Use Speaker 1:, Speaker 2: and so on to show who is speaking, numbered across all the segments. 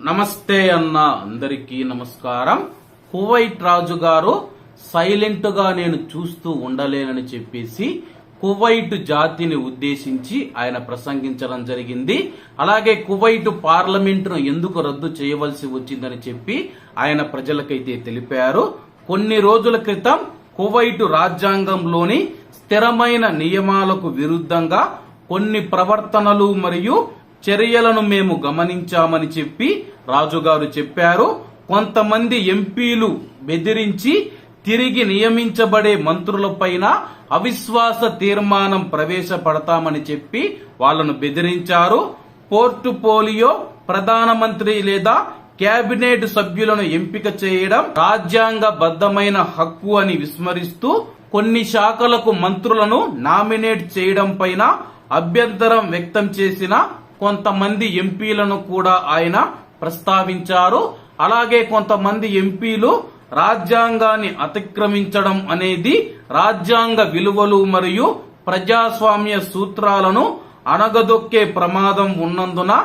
Speaker 1: నమస్తే అన్న అందరికీ నమస్కారం. కువైట్ రాజు గారు సైలెంట్ గా నేను చూస్తూ ఉండలేనని చెప్పేసి కువైట్ జాతిని ఉద్దేశించి ఆయన ప్రసంగించడం జరిగింది. అలాగే కువైట్ పార్లమెంటును ఎందుకు రద్దు చేయవలసి వచ్చిందని చెప్పి ఆయన ప్రజలకైతే తెలిపారు. కొన్ని రోజుల క్రితం కువైట్ రాజ్యాంగంలోని స్థిరమైన నియమాలకు విరుద్ధంగా కొన్ని ప్రవర్తనలు మరియు చర్యలను మేము గమనించామని చెప్పి రాజుగారు చెప్పారు. కొంతమంది ఎంపీలు బెదిరించి తిరిగి నియమించబడే మంత్రులపైన అవిశ్వాస తీర్మానం ప్రవేశపెడతామని చెప్పి వాళ్లను బెదిరించారు. పోర్టుఫోలియో ప్రధానమంత్రి లేదా కేబినెట్ సభ్యులను ఎంపిక చేయడం రాజ్యాంగబద్ధమైన హక్కు అని విస్మరిస్తూ కొన్ని శాఖలకు మంత్రులను నామినేట్ చేయడం పైన అభ్యంతరం వ్యక్తం చేసిన కొంతమంది ఎంపీలను కూడా ఆయన ప్రస్తావించారు. అలాగే కొంతమంది ఎంపీలు రాజ్యాంగాన్ని అతిక్రమించడం అనేది రాజ్యాంగ విలువలు మరియు ప్రజాస్వామ్య సూత్రాలను అణగదొక్కే ప్రమాదం ఉన్నందున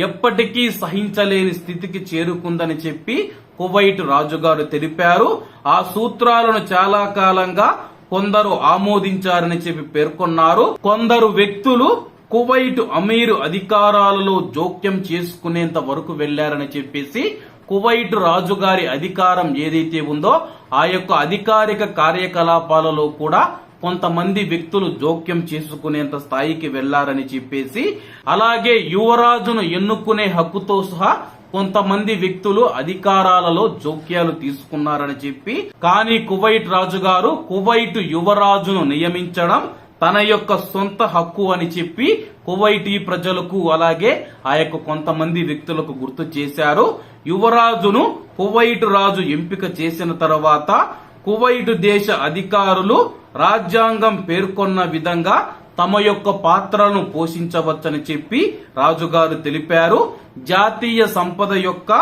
Speaker 1: ఎప్పటికీ సహించలేని స్థితికి చేరుకుందని చెప్పి కువైట్ రాజుగారు తెలిపారు. ఆ సూత్రాలను చాలా కాలంగా కొందరు ఆమోదించారని చెప్పి పేర్కొన్నారు. కొందరు వ్యక్తులు కువైట్ అమీరు అధికారాలలో జోక్యం చేసుకునేంత వరకు వెళ్లారని చెప్పేసి కువైట్ రాజుగారి అధికారం ఏదైతే ఉందో ఆ యొక్క అధికారిక కార్యకలాపాలలో కూడా కొంతమంది వ్యక్తులు జోక్యం చేసుకునేంత స్థాయికి వెళ్లారని చెప్పేసి, అలాగే యువరాజును ఎన్నుకునే హక్కుతో సహా కొంతమంది వ్యక్తులు అధికారాలలో జోక్యాలు తీసుకున్నారని చెప్పి, కానీ కువైట్ రాజుగారు కువైట్ యువరాజును నియమించడం తన యొక్క సొంత హక్కు అని చెప్పి కువైటీ ప్రజలకు అలాగే ఆ యొక్క కొంతమంది వ్యక్తులకు గుర్తు చేశారు. యువరాజును కువైట్ రాజు ఎంపిక చేసిన తర్వాత కువైట్ దేశ అధికారులు రాజ్యాంగం పేర్కొన్న విధంగా తమ యొక్క పాత్రను పోషించవచ్చని చెప్పి రాజుగారు తెలిపారు. జాతీయ సంపద యొక్క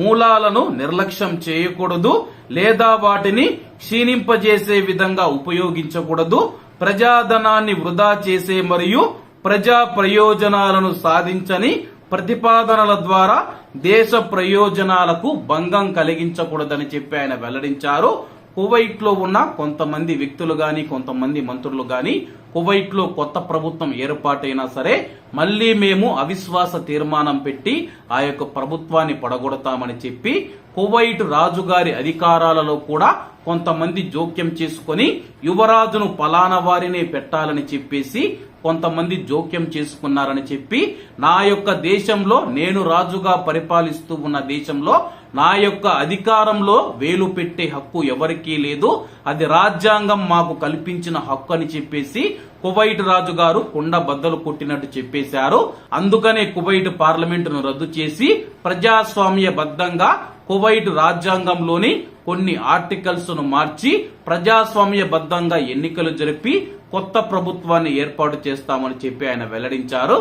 Speaker 1: మూలాలను నిర్లక్ష్యం చేయకూడదు లేదా వాటిని క్షీణింపజేసే విధంగా ఉపయోగించకూడదు. ప్రజాధనాన్ని వృధా చేసే మరియు ప్రజా ప్రయోజనాలను సాధించని ప్రతిపాదనల ద్వారా దేశ ప్రయోజనాలకు భంగం కలిగించకూడదని చెప్పి ఆయన వెల్లడించారు. కువైట్ లో ఉన్న కొంతమంది వ్యక్తులు గాని కొంతమంది మంత్రులు గాని కువైట్ లో కొత్త ప్రభుత్వం ఏర్పాటైనా సరే మళ్లీ మేము అవిశ్వాస తీర్మానం పెట్టి ఆ యొక్క ప్రభుత్వాన్ని పడగొడతామని చెప్పి కువైట్ రాజుగారి అధికారాలలో కూడా కొంతమంది జోక్యం చేసుకుని యువరాజును పలానా వారినే పెట్టాలని చెప్పేసి కొంతమంది జోక్యం చేసుకున్నారని చెప్పి, నా యొక్క దేశంలో నేను రాజుగా పరిపాలిస్తూ ఉన్న దేశంలో నా యొక్క అధికారంలో వేలు పెట్టే హక్కు ఎవరికీ లేదు, అది రాజ్యాంగం మాకు కల్పించిన హక్కు అని చెప్పేసి కువైట్ రాజు గారు కుండ బద్దలు కొట్టినట్టు చెప్పేశారు. అందుకనే కువైట్ పార్లమెంటును రద్దు చేసి ప్రజాస్వామ్యబద్ధంగా కువైట్ రాజ్యాంగంలోని కొన్ని ఆర్టికల్స్ ను మార్చి ప్రజాస్వామ్యబద్ధంగా ఎన్నికలు జరిపి కొత్త ప్రభుత్వాన్ని ఏర్పాటు చేస్తామని చెప్పి ఆయన వెల్లడించారు.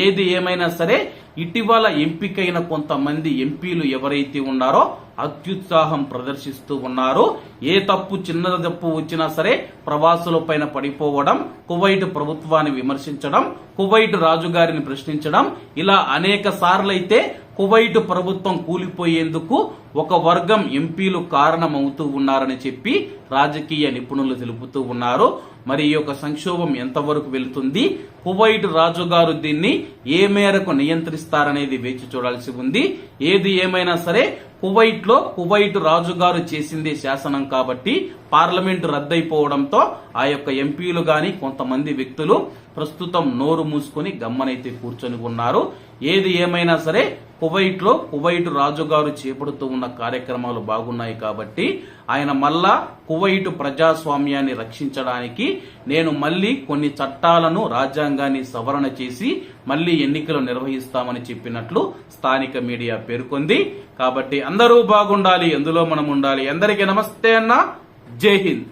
Speaker 1: ఏది ఏమైనా సరే ఇటీవల ఎంపికైన కొంతమంది ఎంపీలు ఎవరైతే ఉన్నారో అత్యుత్సాహం ప్రదర్శిస్తూ ఉన్నారు. ఏ తప్పు చిన్న తప్పు వచ్చినా సరే ప్రవాసుల పైన పడిపోవడం, కువైట్ ప్రభుత్వాన్ని విమర్శించడం, కువైట్ రాజుగారిని ప్రశ్నించడం, ఇలా అనేక సార్లైతే కువైట్ ప్రభుత్వం కూలిపోయేందుకు ఒక వర్గం ఎంపీలు కారణమవుతూ ఉన్నారని చెప్పి రాజకీయ నిపుణులు తెలుపుతూ ఉన్నారు. మరి ఈ యొక్క సంక్షోభం ఎంతవరకు వెళుతుంది, కువైట్ రాజుగారు దీన్ని ఏ మేరకు నియంత్రిస్తారనేది వేచి చూడాల్సి ఉంది. ఏది ఏమైనా సరే కువైట్ లో కువైట్ రాజుగారు చేసిందే శాసనం కాబట్టి పార్లమెంటు రద్దయిపోవడంతో ఆ యొక్క ఎంపీలు గాని కొంతమంది వ్యక్తులు ప్రస్తుతం నోరు మూసుకొని గమ్మనైతే కూర్చొని ఉన్నారు. ఏది ఏమైనా సరే కువైట్ లో కువైట్ రాజుగారు చేపడుతూ ఉన్న కార్యక్రమాలు బాగున్నాయి కాబట్టి ఆయన మళ్ళా కువైట్ ప్రజాస్వామ్యాన్ని రక్షించడానికి నేను మళ్లీ కొన్ని చట్టాలను రాజ్యాంగాన్ని సవరణ చేసి మళ్లీ ఎన్నికలు నిర్వహిస్తామని చెప్పినట్లు స్థానిక మీడియా పేర్కొంది. కాబట్టి అందరూ బాగుండాలి, అందులో మనం ఉండాలి. అందరికీ నమస్తే అన్న, జై హింద్.